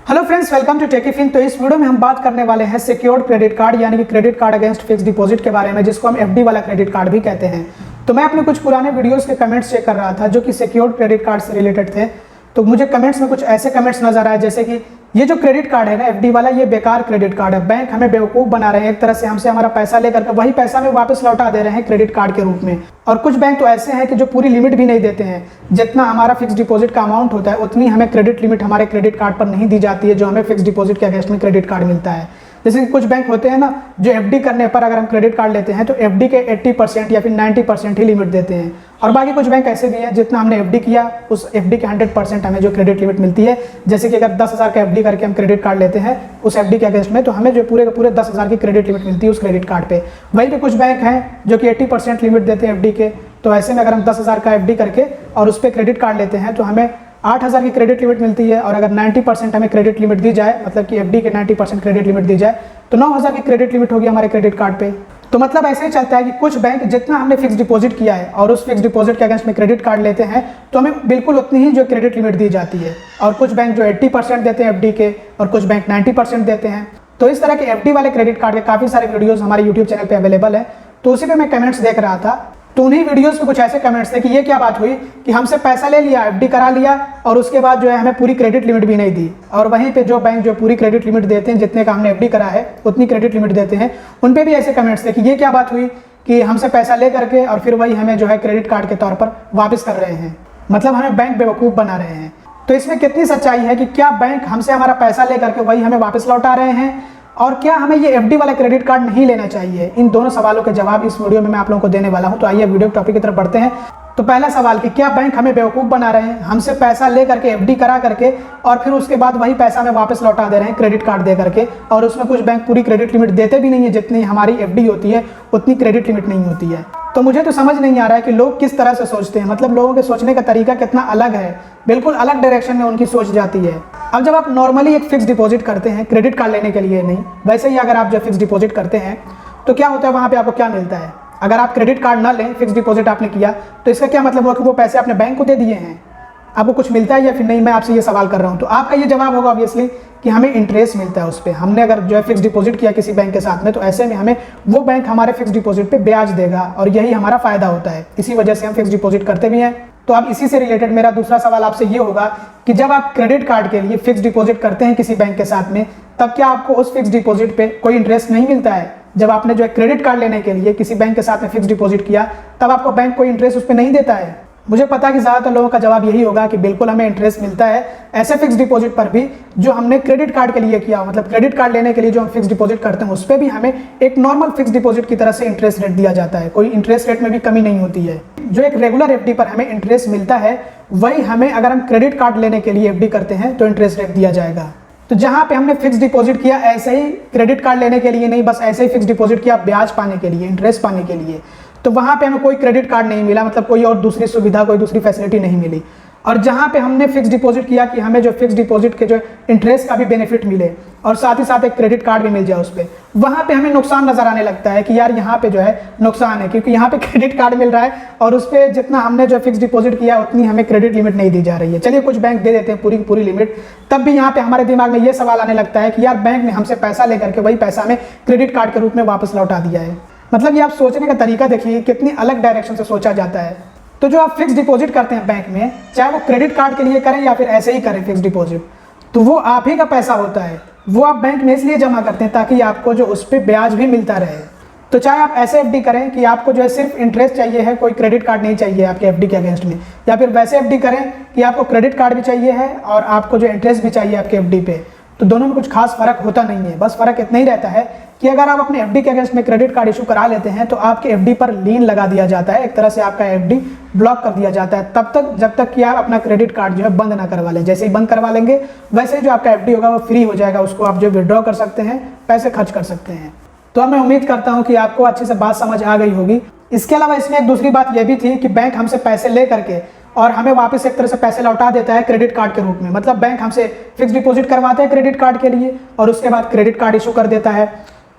Hello friends, welcome to Techyfin. तो इस video में हम बात करने वाले हैं सिक्योर्ड क्रेडिट कार्ड यानी कि credit card against fix deposit के बारे में, जिसको हम एफडी वाला क्रेडिट कार्ड भी कहते हैं। तो मैं अपने कुछ पुराने वीडियोस के कमेंट्स चेक कर रहा था जो कि सिक्योर्ड क्रेडिट कार्ड से रिलेटेड थे। तो मुझे कमेंट्स में कुछ ऐसे कमेंट्स नजर आए जैसे कि ये जो क्रेडिट कार्ड है ना एफडी वाला, ये बेकार क्रेडिट कार्ड है, बैंक हमें बेवकूफ़ बना रहे हैं, एक तरह से हमसे हमारा पैसा लेकर के वही पैसा में वापस लौटा दे रहे हैं क्रेडिट कार्ड के रूप में। और कुछ बैंक तो ऐसे हैं कि जो पूरी लिमिट भी नहीं देते हैं, जितना हमारा फिक्स डिपॉजिट का अमाउंट होता है उतनी हमें क्रेडिट लिमिट हमारे क्रेडिट कार्ड पर नहीं दी जाती है जो हमें फिक्स डिपॉजिट के अगेंस्ट में क्रेडिट कार्ड मिलता है। जैसे कि कुछ बैंक होते हैं ना जो एफडी करने पर अगर हम क्रेडिट कार्ड लेते हैं तो एफडी के 80% या फिर 90% ही लिमिट देते हैं, और बाकी कुछ बैंक ऐसे भी हैं जितना हमने एफडी किया उस एफडी के 100% हमें जो क्रेडिट लिमिट मिलती है। जैसे कि अगर 10,000 का एफडी करके हम क्रेडिट कार्ड लेते हैं उस एफडी के अगेंस्ट में, तो हमें जो पूरे के पूरे 10,000 की क्रेडिट लिमिट मिलती है उस क्रेडिट कार्ड पे। वहीं पे कुछ बैंक हैं जो कि 80% लिमिट देते हैं एफडी के। तो ऐसे में अगर हम 10,000 का एफडी करके और उस पर क्रेडिट कार्ड लेते हैं तो हमें 8,000 की क्रेडिट लिमिट मिलती है, और अगर 90% हमें क्रेडिट लिमिट दी जाए, मतलब कि एफडी के 90% क्रेडिट लिमिट दी जाए, तो 9,000 की क्रेडिट लिमिट होगी हमारे क्रेडिट कार्ड पे। तो मतलब ऐसे ही चलता है कि कुछ बैंक जितना हमने फिक्स डिपॉजिट किया है और उस फिक्स डिपॉजिट के अगेंस्ट में क्रेडिट कार्ड लेते हैं तो हमें बिल्कुल उतनी ही जो क्रेडिट लिमिट दी जाती है, और कुछ बैंक जो 80% देते हैं एफडी के और कुछ बैंक 90% देते हैं। तो इस तरह के एफडी वाले क्रेडिट कार्ड के काफ़ी सारे वीडियोज़ हमारे यूट्यूब चैनल पर अवेलेबल है। तो उसी पर मैं कमेंट्स देख रहा था, तो उन्हीं वीडियोस में कुछ ऐसे कमेंट्स थे कि ये क्या बात हुई कि हमसे पैसा ले लिया, एफडी करा लिया और उसके बाद जो है हमें पूरी क्रेडिट लिमिट भी नहीं दी। और वहीं पे जो बैंक जो पूरी क्रेडिट लिमिट देते हैं, जितने का हमने एफडी करा है उतनी क्रेडिट लिमिट देते हैं, उन पे भी ऐसे कमेंट्स थे कि ये क्या बात हुई कि हमसे पैसा ले करके और फिर वही हमें जो है क्रेडिट कार्ड के तौर पर वापस कर रहे हैं, मतलब हमें बैंक बेवकूफ़ बना रहे हैं। तो इसमें कितनी सच्चाई है कि क्या बैंक हमसे हमारा पैसा ले करके वही हमें वापस लौटा रहे हैं, और क्या हमें ये एफडी वाला क्रेडिट कार्ड नहीं लेना चाहिए? इन दोनों सवालों के जवाब इस वीडियो में मैं आप लोगों को देने वाला हूं। तो आइए वीडियो टॉपिक की तरफ बढ़ते हैं। तो पहला सवाल कि क्या बैंक हमें बेवकूफ़ बना रहे हैं, हमसे पैसा ले करके एफडी करा करके और फिर उसके बाद वही पैसा हमें वापस लौटा दे रहे हैं क्रेडिट कार्ड दे करके, और उसमें कुछ बैंक पूरी क्रेडिट लिमिट देते भी नहीं है, जितनी हमारी एफडी होती है उतनी क्रेडिट लिमिट नहीं होती है। तो मुझे तो समझ नहीं आ रहा है कि लोग किस तरह से सोचते हैं, मतलब लोगों के सोचने का तरीका कितना अलग है, बिल्कुल अलग डायरेक्शन में उनकी सोच जाती है। अब जब आप नॉर्मली एक फिक्स डिपॉजिट करते हैं क्रेडिट कार्ड लेने के लिए नहीं, वैसे ही अगर आप जब फिक्स डिपॉजिट करते हैं तो क्या होता है, वहाँ पे आपको क्या मिलता है? अगर आप क्रेडिट कार्ड ना लें, फिक्स डिपॉजिट आपने किया, तो इसका क्या मतलब हुआ कि वो पैसे आपने बैंक को दे दिए हैं, आपको कुछ मिलता है या फिर नहीं? मैं आपसे ये सवाल कर रहा हूँ। तो आपका ये जवाब होगा ऑब्वियसली कि हमें इंटरेस्ट मिलता है उस पर। हमने अगर जो है फिक्स डिपॉजिट किया किसी बैंक के साथ में, तो ऐसे में हमें वो बैंक हमारे फिक्स डिपॉजिट पे ब्याज देगा, और यही हमारा फायदा होता है। इसी वजह से हम फिक्स डिपॉजिट करते भी हैं। तो अब इसी से रिलेटेड मेरा दूसरा सवाल आपसे ये होगा कि जब आप क्रेडिट कार्ड के लिए फिक्स डिपॉजिट करते हैं किसी बैंक के साथ में, तब क्या आपको उस फिक्स डिपॉजिट पे कोई इंटरेस्ट नहीं मिलता है? जब आपने जो है क्रेडिट कार्ड लेने के लिए किसी बैंक के साथ में फिक्स डिपॉजिट किया, तब आपको बैंक कोई इंटरेस्ट उस पर नहीं देता है? मुझे पता है कि ज़्यादातर लोगों का जवाब यही होगा कि बिल्कुल हमें इंटरेस्ट मिलता है ऐसे फिक्स डिपॉजिट पर भी जो हमने क्रेडिट कार्ड के लिए किया। मतलब क्रेडिट कार्ड लेने के लिए जो हम फिक्स डिपॉजिट करते हैं उस पर भी हमें एक नॉर्मल फिक्स डिपॉजिट की तरह से इंटरेस्ट रेट दिया जाता है, कोई इंटरेस्ट रेट में भी कमी नहीं होती है। जो एक रेगुलर एफडी पर हमें इंटरेस्ट मिलता है, वही हमें अगर हम क्रेडिट कार्ड लेने के लिए एफडी करते हैं तो इंटरेस्ट रेट दिया जाएगा। तो जहाँ पे हमने फिक्स डिपॉजिट किया ऐसे ही क्रेडिट कार्ड लेने के लिए नहीं, बस ऐसे ही फिक्स डिपॉजिट किया ब्याज पाने के लिए, इंटरेस्ट पाने के लिए, तो वहाँ पे हमें कोई क्रेडिट कार्ड नहीं मिला, मतलब कोई और दूसरी सुविधा, कोई दूसरी फैसिलिटी नहीं मिली। और जहाँ पे हमने फिक्स डिपॉजिट किया कि हमें जो फिक्स डिपॉजिट के जो इंटरेस्ट का भी बेनिफिट मिले और साथ ही साथ एक क्रेडिट कार्ड भी मिल जाए उस पर, वहाँ पे हमें नुकसान नजर आने लगता है कि यार यहाँ पे जो है नुकसान है, क्योंकि यहाँ पे क्रेडिट कार्ड मिल रहा है और उस पर जितना हमने जो फिक्स डिपॉजिट किया उतनी हमें क्रेडिट लिमिट नहीं दी जा रही है। चलिए कुछ बैंक दे देते हैं पूरी पूरी लिमिट, तब भी यहाँ पे हमारे दिमाग में ये सवाल आने लगता है कि यार बैंक ने हमसे पैसा लेकर के वही पैसा हमें क्रेडिट कार्ड के रूप में वापस लौटा दिया है। मतलब ये आप सोचने का तरीका देखिए कितनी अलग डायरेक्शन से सोचा जाता है। तो जो आप फिक्स डिपॉजिट करते हैं बैंक में, चाहे वो क्रेडिट कार्ड के लिए करें या फिर ऐसे ही करें फिक्स डिपॉजिट, तो वो आप ही का पैसा होता है, वो आप बैंक में इसलिए जमा करते हैं ताकि आपको जो उस पर ब्याज भी मिलता रहे। तो चाहे आप ऐसे एफडी करें कि आपको जो है सिर्फ इंटरेस्ट चाहिए है, कोई क्रेडिट कार्ड नहीं चाहिए आपके एफडी के अगेंस्ट में, या फिर वैसे एफडी करें कि आपको क्रेडिट कार्ड भी चाहिए है और आपको जो इंटरेस्ट भी चाहिए आपके एफडी पे, तो दोनों में कुछ खास फर्क होता नहीं है। बस फर्क इतना ही रहता है कि अगर आप अपने एफडी के अगेंस्ट में क्रेडिट कार्ड इशू करा लेते हैं तो आपके एफडी पर लीन लगा दिया जाता है, एक तरह से आपका एफडी ब्लॉक कर दिया जाता है तब तक जब तक कि आप अपना क्रेडिट कार्ड जो है बंद ना करवा लें। जैसे ही बंद करवा लेंगे वैसे ही जो आपका एफडी होगा वो फ्री हो जाएगा, उसको आप जो विड्रॉ कर सकते हैं, पैसे खर्च कर सकते हैं। तो अब मैं उम्मीद करता हूँ कि आपको अच्छे से बात समझ आ गई होगी। इसके अलावा इसमें एक दूसरी बात यह भी थी कि बैंक हमसे पैसे ले करके और हमें वापस एक तरह से पैसे लौटा देता है क्रेडिट कार्ड के रूप में। मतलब बैंक हमसे फिक्स डिपॉजिट करवाता है क्रेडिट कार्ड के लिए और उसके बाद क्रेडिट कार्ड इशू कर देता है।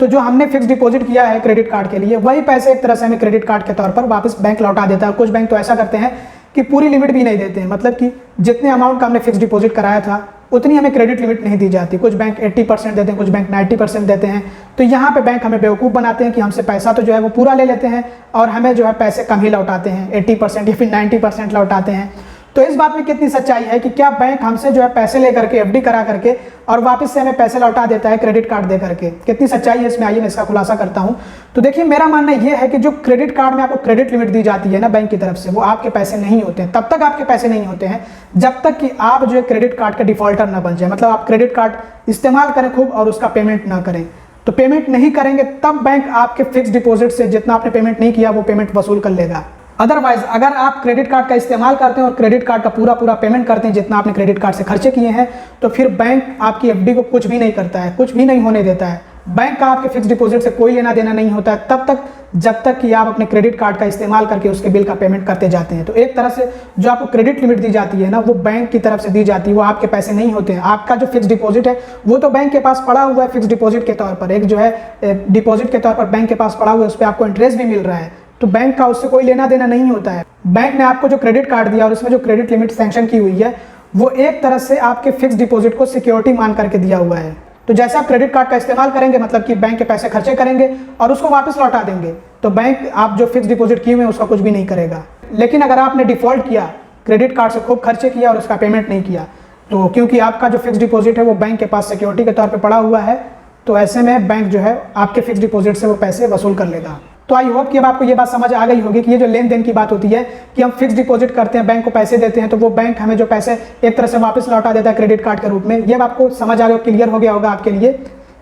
तो जो हमने फिक्स डिपॉजिट किया है क्रेडिट कार्ड के लिए, वही पैसे एक तरह से हमें क्रेडिट कार्ड के तौर पर वापस बैंक लौटा देता है। कुछ बैंक तो ऐसा करते हैं कि पूरी लिमिट भी नहीं देते हैं, मतलब कि जितने अमाउंट का हमने फिक्स डिपॉजिट कराया था उतनी हमें क्रेडिट लिमिट नहीं दी जाती। कुछ बैंक 80% देते हैं, कुछ बैंक 90% देते हैं। तो यहाँ पे बैंक हमें बेवकूफ़ बनाते हैं कि हमसे पैसा तो जो है वो पूरा ले लेते हैं और हमें जो है पैसे कम ही लौटाते हैं, 80% या फिर 90% लौटाते हैं। तो इस बात में कितनी सच्चाई है कि क्या बैंक हमसे जो है पैसे लेकर के एफडी करा करके और वापस से हमें पैसे लौटा देता है क्रेडिट कार्ड दे करके? कितनी सच्चाई है इसमें, आइए मैं इसका खुलासा करता हूं। तो देखिए, मेरा मानना यह है कि जो क्रेडिट कार्ड में आपको क्रेडिट लिमिट दी जाती है ना बैंक की तरफ से, वो आपके पैसे नहीं होते हैं। तब तक आपके पैसे नहीं होते हैं जब तक कि आप जो है क्रेडिट कार्ड का डिफॉल्टर ना बन जाए। मतलब आप क्रेडिट कार्ड इस्तेमाल करें खूब और उसका पेमेंट ना करें। तो पेमेंट नहीं करेंगे तब बैंक आपके फिक्स डिपॉजिट से जितना आपने पेमेंट नहीं किया वो पेमेंट वसूल कर लेगा। अदरवाइज अगर आप क्रेडिट कार्ड का इस्तेमाल करते हैं और क्रेडिट कार्ड का पूरा पेमेंट करते हैं जितना आपने क्रेडिट कार्ड से खर्चे किए हैं, तो फिर बैंक आपकी एफडी को कुछ भी नहीं करता है, कुछ भी नहीं होने देता है। बैंक का आपके फिक्स डिपॉजिट से कोई लेना देना नहीं होता है तब तक जब तक कि आप अपने क्रेडिट कार्ड का इस्तेमाल करके उसके बिल का पेमेंट करते जाते हैं। तो एक तरह से जो आपको क्रेडिट लिमिट दी जाती है ना, वो बैंक की तरफ से दी जाती है, वो आपके पैसे नहीं होते हैं। आपका जो फिक्स डिपॉजिट है वो तो बैंक के पास पड़ा हुआ है, फिक्स डिपॉजिट के तौर पर, एक जो है डिपॉजिट के तौर पर बैंक के पास पड़ा हुआ है, उस पर आपको इंटरेस्ट भी मिल रहा है। तो बैंक का उससे कोई लेना देना नहीं होता है। बैंक ने आपको जो क्रेडिट कार्ड दिया और उसमें जो क्रेडिट लिमिट सैंक्शन की हुई है, वो एक तरह से आपके फिक्स डिपॉजिट को सिक्योरिटी मान करके दिया हुआ है। तो जैसे आप क्रेडिट कार्ड का इस्तेमाल करेंगे, मतलब कि बैंक के पैसे खर्चे करेंगे और उसको वापस लौटा देंगे, तो बैंक आप जो फिक्स डिपॉजिट किए हुए हैं उसका कुछ भी नहीं करेगा। लेकिन अगर आपने डिफॉल्ट किया, क्रेडिट कार्ड से खूब खर्चे किया और उसका पेमेंट नहीं किया, तो क्योंकि आपका जो फिक्स डिपॉजिट है वो बैंक के पास सिक्योरिटी के तौर पर पड़ा हुआ है, तो ऐसे में बैंक जो है आपके फिक्स डिपॉजिट से वो पैसे वसूल कर लेगा। तो आई होप कि अब आपको ये बात समझ आ गई होगी कि ये जो लेन देन की बात होती है कि हम फिक्स डिपॉजिट करते हैं, बैंक को पैसे देते हैं, तो वो बैंक हमें जो पैसे एक तरह से वापस लौटा देता है क्रेडिट कार्ड के रूप में। ये आपको समझ आ गया, क्लियर हो गया होगा आपके लिए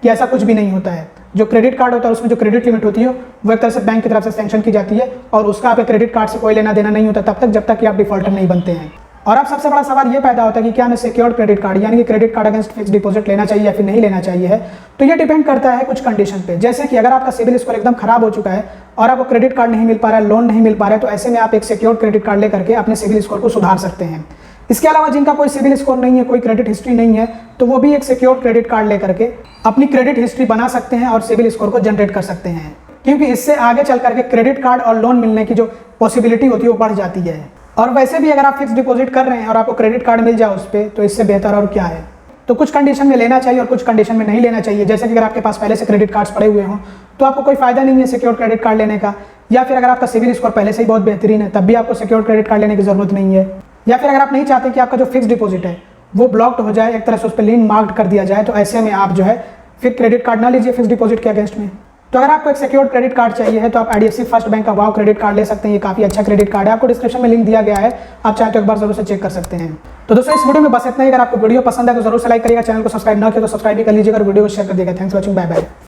कि ऐसा कुछ भी नहीं होता है। जो क्रेडिट कार्ड होता है उसमें जो क्रेडिट लिमिट होती है वो एक तरह से बैंक की तरफ से सैंक्शन की जाती है और उसका आपके क्रेडिट कार्ड से कोई लेना देना नहीं होता तब तक जब तक कि आप डिफॉल्टर नहीं बनते हैं। और अब सबसे बड़ा सवाल ये पैदा होता है कि क्या हमें सिक्योर्ड क्रेडिट कार्ड यानी कि credit card against fix deposit लेना चाहिए या फिर नहीं लेना चाहिए है। तो ये डिपेंड करता है कुछ कंडीशन पे, जैसे कि अगर आपका सिविल स्कोर एकदम खराब हो चुका है और आपको क्रेडिट कार्ड नहीं मिल पा रहा है, लोन नहीं मिल पा रहा है, तो ऐसे में आप एक सिक्योर्ड क्रेडिट कार्ड लेकर के अपने सिविल स्कोर को सुधार सकते हैं। इसके अलावा जिनका कोई सिविल स्कोर नहीं है, कोई क्रेडिट हिस्ट्री नहीं है, तो वो भी एक सिक्योर्ड क्रेडिट कार्ड लेकर के अपनी क्रेडिट हिस्ट्री बना सकते हैं और सिविल स्कोर को जनरेट कर सकते हैं, क्योंकि इससे आगे चल करके क्रेडिट कार्ड और लोन मिलने की जो पॉसिबिलिटी होती है वो बढ़ जाती है। और वैसे भी अगर आप फिक्स डिपॉजिट कर रहे हैं और आपको क्रेडिट कार्ड मिल जाए उस पर, तो इससे बेहतर और क्या है। तो कुछ कंडीशन में लेना चाहिए और कुछ कंडीशन में नहीं लेना चाहिए। जैसे कि अगर आपके पास पहले से क्रेडिट कार्ड्स पड़े हुए हों तो आपको कोई फायदा नहीं है सिक्योर्ड क्रेडिट कार्ड लेने का, या फिर अगर आपका सिविल स्कोर पहले से ही बहुत बेहतरीन है तब भी आपको सिक्योर्ड क्रेडिट कार्ड लेने की जरूरत नहीं है, या फिर अगर आप नहीं चाहते कि आपका जो फिक्स डिपॉजिट है वो ब्लॉक्ड हो जाए, एक तरह से उस पर लिंक मार्क्ड कर दिया जाए, तो ऐसे में आप जो है फिर क्रेडिट कार्ड ना लीजिए फिक्स डिपॉजिट के अगेंस्ट में। तो अगर आपको एक सिक्योर्ड क्रेडिट कार्ड चाहिए है तो आप IDFC फर्स्ट बैंक का वाव क्रेडिट कार्ड ले सकते हैं। ये काफी अच्छा क्रेडिट कार्ड है, आपको डिस्क्रिप्शन में लिंक दिया गया है, आप चाहे तो एक बार जरूर से चेक कर सकते हैं। तो दोस्तों इस वीडियो में बस इतना ही। अगर आपको वीडियो पसंद है तो जरूर से लाइक करिएगा, चैनल को सब्सक्राइब ना किया तो सब्सक्राइब भी कर लीजिएगा और वीडियो को शेयर कर दिएगा। Thanks for watching, bye bye.